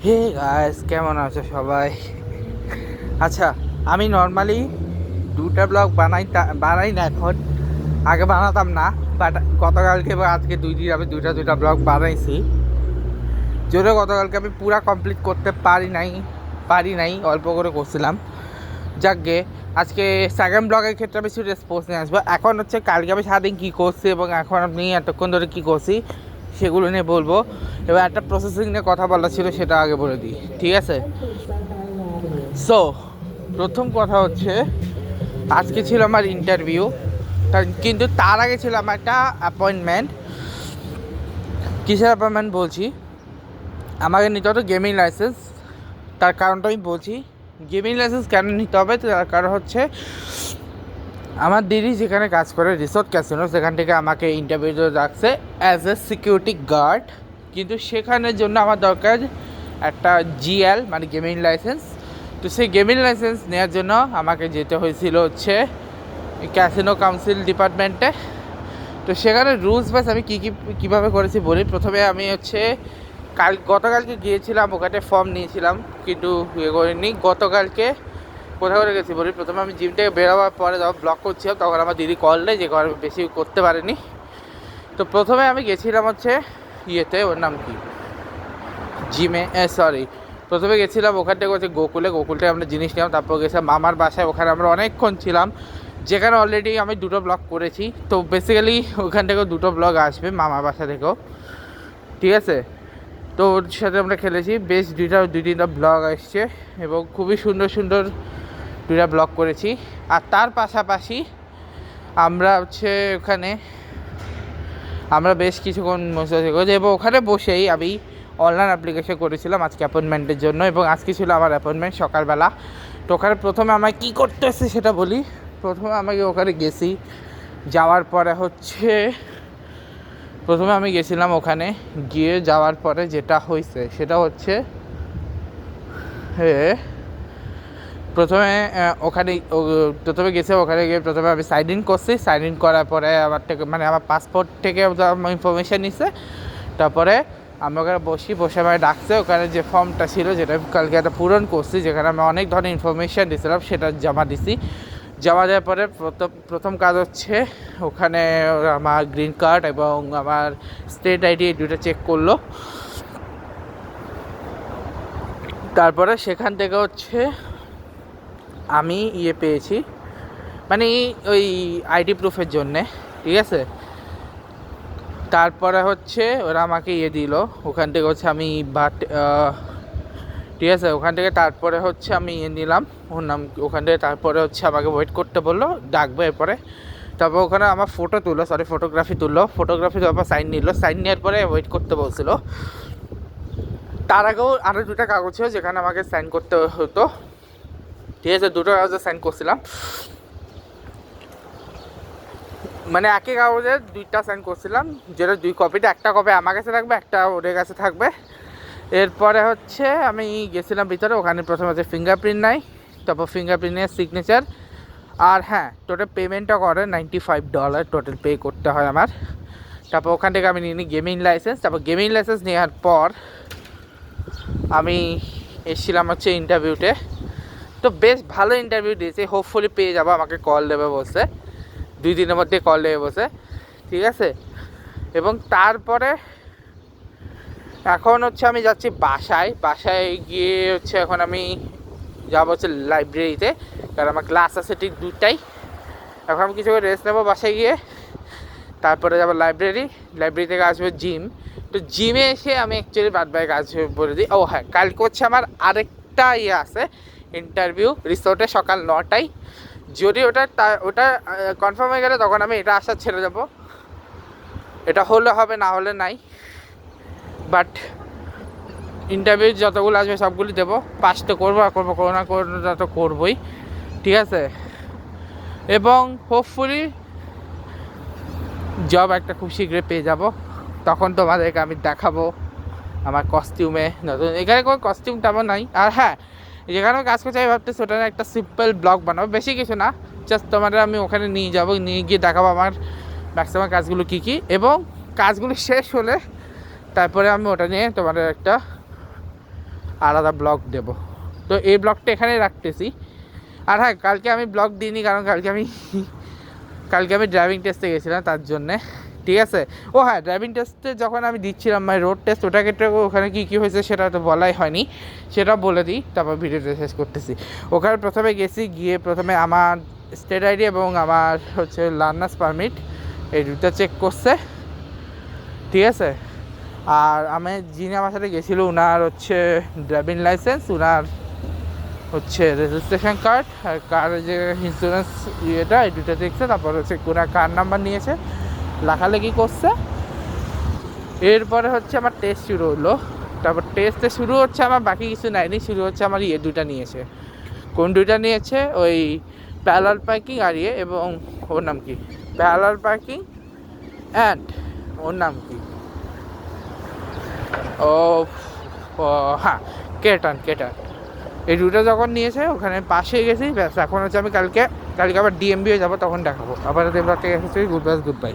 Hey guys, কেমন আছো সবাই? আচ্ছা, আমি নর্মালি দুটা ব্লগ বানাই না এখন। আগে বানাতাম না, বাট গতকালকে বা আজকে 2 দিন আমি দুইটা ব্লগ বানাইছি। যদিও গতকালকে আমি পুরা কমপ্লিট করতে পারি নাই, অল্প করে করছিলাম। যাকগে, আজকে সেকেন্ড ব্লগের ক্ষেত্রে আমি একটু রেসপন্স নিয়ে আসবো। এখন হচ্ছে কালকে আমি সারাদিন কী করছি এবং এখন আপনি এতক্ষণ ধরে কী করছি সেগুলো নিয়ে বলবো। এবার একটা প্রসেসিং নিয়ে কথা বলা ছিল, সেটা আগে বলে দিই, ঠিক আছে? সো প্রথম কথা হচ্ছে, আজকে ছিল আমার ইন্টারভিউ, কিন্তু তার আগে ছিল আমার একটা অ্যাপয়েন্টমেন্ট। কিসের অ্যাপয়েন্টমেন্ট বলছি, আমাকে নিতে হতো গেমিং লাইসেন্স। তার কারণটা আমি বলছি। গেমিং লাইসেন্স কেন নিতে হবে, তার কারণ হচ্ছে আমার দিদি যেখানে কাজ করে রিসোর্ট ক্যাসিনো, সেখান থেকে আমাকে ইন্টারভিউতে রাখছে অ্যাজ এ সিকিউরিটি গার্ড। কিন্তু সেখানের জন্য আমার দরকার একটা জিএল, মানে গেমিং লাইসেন্স। তো সেই গেমিং লাইসেন্স নেওয়ার জন্য আমাকে যেতে হয়েছিল হচ্ছে ক্যাসিনো কাউন্সিল ডিপার্টমেন্টে। তো সেখানে রুলস বাস আমি কীভাবে করেছি বলি। প্রথমে আমি হচ্ছে গতকালকে গিয়েছিলাম, ওখানে ফর্ম নিয়েছিলাম, কিন্তু ইয়ে করিনি। গতকালকে কোথাও করে গেছি বলি। প্রথমে আমি জিম থেকে বেরোবার পরে যখন ব্লক করছিলাম, তখন আমার দিদি কল দেয় যে ঘরে বেশি করতে পারেনি। তো প্রথমে আমি গেছিলাম হচ্ছে ইয়েতে, ওর নাম কি, জিমে, সরি, প্রথমে গেছিলাম ওখান থেকে হচ্ছে গোকুলতে আমরা জিনিস নিলাম। তারপর গেছিলাম মামার বাসায়, ওখানে আমরা অনেকক্ষণ ছিলাম, যেখানে অলরেডি আমি 2টো ব্লগ করেছি। তো বেসিক্যালি ওখান থেকেও 2টো ব্লগ আসবে, মামার বাসা থেকেও, ঠিক আছে? তো ওর সাথে আমরা খেলেছি, বেশ 2-3টা ব্লগ আসছে এবং খুবই সুন্দর সুন্দর 2টা ব্লগ করেছি। আর তার পাশাপাশি আমরা হচ্ছে আমরা বেশ কিছুক্ষণ বসে এবং ওখানে বসেই আমি অনলাইন অ্যাপ্লিকেশন করেছিলাম আজকে অ্যাপয়েন্টমেন্টের জন্য। এবং আজকে ছিল আমার অ্যাপয়েন্টমেন্ট সকালবেলা। তো ওখানে প্রথমে আমায় কী করতে হচ্ছে সেটা বলি। প্রথমে আমাকে ওখানে গেছি, যাওয়ার পরে হচ্ছে প্রথমে আমি গেছিলাম ওখানে, গিয়ে যাওয়ার পরে যেটা হয়েছে সেটা হচ্ছে প্রথমে গেছে, ওখানে গিয়ে প্রথমে আমি সাইন ইন করছি। সাইন ইন করার পরে আমার থেকে আমার পাসপোর্ট থেকে ইনফরমেশান নিছে। তারপরে আমি ওখানে বসে আমার ডাকছে, ওখানে যে ফর্মটা ছিল যেটা কালকে একটা পূরণ করছি, যেখানে আমি অনেক ধরনের ইনফরমেশান দিয়েছিলাম, সেটা জমা দিছি। জমা দেওয়ার পরে প্রথম কাজ হচ্ছে ওখানে আমার গ্রিন কার্ড এবং আমার স্টেট আইডি এই 2টা চেক করলো। তারপরে সেখান থেকে হচ্ছে আমি পেয়েছি, মানে ওই আইডি প্রুফের জন্যে, ঠিক আছে? তারপরে হচ্ছে ওরা আমাকে দিল, ওখান থেকে হচ্ছে আমি ঠিক আছে, ওখান থেকে তারপরে হচ্ছে আমি নিলাম ওর নাম। ওখান থেকে তারপরে হচ্ছে আমাকে ওয়েট করতে বললো, ডাকবে এরপরে। তারপর ওখানে আমার ফটোগ্রাফি তারপর সাইন নেওয়ার পরে ওয়েট করতে বলছিল। তার আগেও আরও 2টা কাগজ ছিল যেখানে আমাকে সাইন করতে হতো, ঠিক আছে? 2টো কাগজে সাইন করছিলাম, মানে একই কাগজে 2টা সাইন করছিলাম, যেটা 2 কপিতে, একটা কপি আমার কাছে থাকবে, একটা ওদের কাছে থাকবে। এরপরে হচ্ছে আমি গেছিলাম ভিতরে, ওখানে প্রথমে হচ্ছে ফিঙ্গারপ্রিন্ট নাই, তারপর ফিঙ্গারপ্রিন্টের সিগনেচার। আর হ্যাঁ, টোটাল পেমেন্টটা করে $95 টোটাল পে করতে হয় আমার। তারপর ওখান থেকে আমি নিয়ে নিই গেমিং লাইসেন্স। তারপর গেমিং লাইসেন্স নেওয়ার পর আমি এসেছিলাম হচ্ছে ইন্টারভিউতে। তো বেশ ভালো ইন্টারভিউ দিয়েছি, হোপফুলি পেয়ে যাবো। আমাকে কল দেবে বসে, 2 দিনের মধ্যে কল দেবে বসে, ঠিক আছে? এবং তারপরে এখন হচ্ছে আমি যাচ্ছি বাসায় গিয়ে হচ্ছে এখন আমি যাবো হচ্ছে লাইব্রেরিতে, কারণ আমার ক্লাস আছে ঠিক 2টায়। এখন আমি কিছু করে রেস্ট নেবো বাসায় গিয়ে, তারপরে যাবো লাইব্রেরি থেকে আসবো জিম। তো জিমে এসে আমি অ্যাকচুয়ালি বাদবাকি কাজ বলে দিই। ও হ্যাঁ, কালকে হচ্ছে আমার আরেকটা আছে, ইন্টারভিউ রিসোর্টে, সকাল 9টায়। যদি ওটা কনফার্ম হয়ে গেলে তখন আমি এটা আশা ছেড়ে যাব। এটা হলে হবে, না হলে নাই। বাট ইন্টারভিউ যতগুলো আসবে সবগুলি দেবো, পাস তো করবো, আর কোনো না কোনোটা তো করবোই, ঠিক আছে? এবং হোপফুলি জব একটা খুব শীঘ্রই পেয়ে যাব। তখন তোমাদেরকে আমি দেখাবো আমার কস্টিউমে নতুন। এখানে কোনো কস্টিউম তেমন নাই। আর হ্যাঁ, যেখানেও কাজ করছে আমি ভাবতেছি ওটা একটা সিম্পল ব্লগ বানাবো, বেশি কিছু না, জাস্ট তোমাদের আমি ওখানে নিয়ে যাবো, নিয়ে গিয়ে দেখাবো আমার ম্যাক্সিমাম কাজগুলো কী এবং কাজগুলো শেষ হলে তারপরে আমি ওটা নিয়ে তোমাদের একটা আলাদা ব্লগ দেব। তো এই ব্লগটা এখানেই রাখতেছি। আর হ্যাঁ, কালকে আমি ব্লগ দিইনি কারণ কালকে আমি ড্রাইভিং টেস্টে গেছিলাম তার জন্যে, ঠিক আছে। ও হ্যাঁ, ড্রাইভিং টেস্টে যখন আমি দিচ্ছিলাম রোড টেস্ট, ওটাকে ওখানে কী হয়েছে সেটা তো বলাই হয়নি, সেটা বলে দিই, তারপর ভিডিওটা শেষ করতেছি। ওখানে প্রথমে গিয়ে প্রথমে আমার স্টেট আইডি এবং আমার হচ্ছে লার্নার্স পারমিট, এই দুটো চেক করছে, ঠিক আছে। আর যিনি আমার সাথে গেছিলো ওনার হচ্ছে ড্রাইভিং লাইসেন্স, ওনার হচ্ছে রেজিস্ট্রেশন কার্ড, আর কারের যে ইন্স্যুরেন্স ইয়েটা, এই দুটো দেখছে। তারপর হচ্ছে কোনা কার নাম্বার নিয়েছে, লেখালেখি করছে। এরপরে হচ্ছে আমার টেস্ট শুরু হলো। তারপর টেস্টে শুরু হচ্ছে আমার বাকি কিছু নেয়নি, শুরু হচ্ছে আমার দুইটা নিয়েছে। কোন দুইটা নিয়েছে? ওই প্যারালাল পার্কিং আর এবং ওর নাম কি, প্যারালাল পার্কিং অ্যান্ড ওর নাম কি, ও হ্যাঁ, কেটান। এই দুটো যখন নিয়েছে ওখানে পাশে গেছি, ব্যাস। এখন হচ্ছে আমি কালকে আবার ডিএমবি যাবো, তখন দেখাবো। আবার ব্লগটা গেছি, গুড বাই।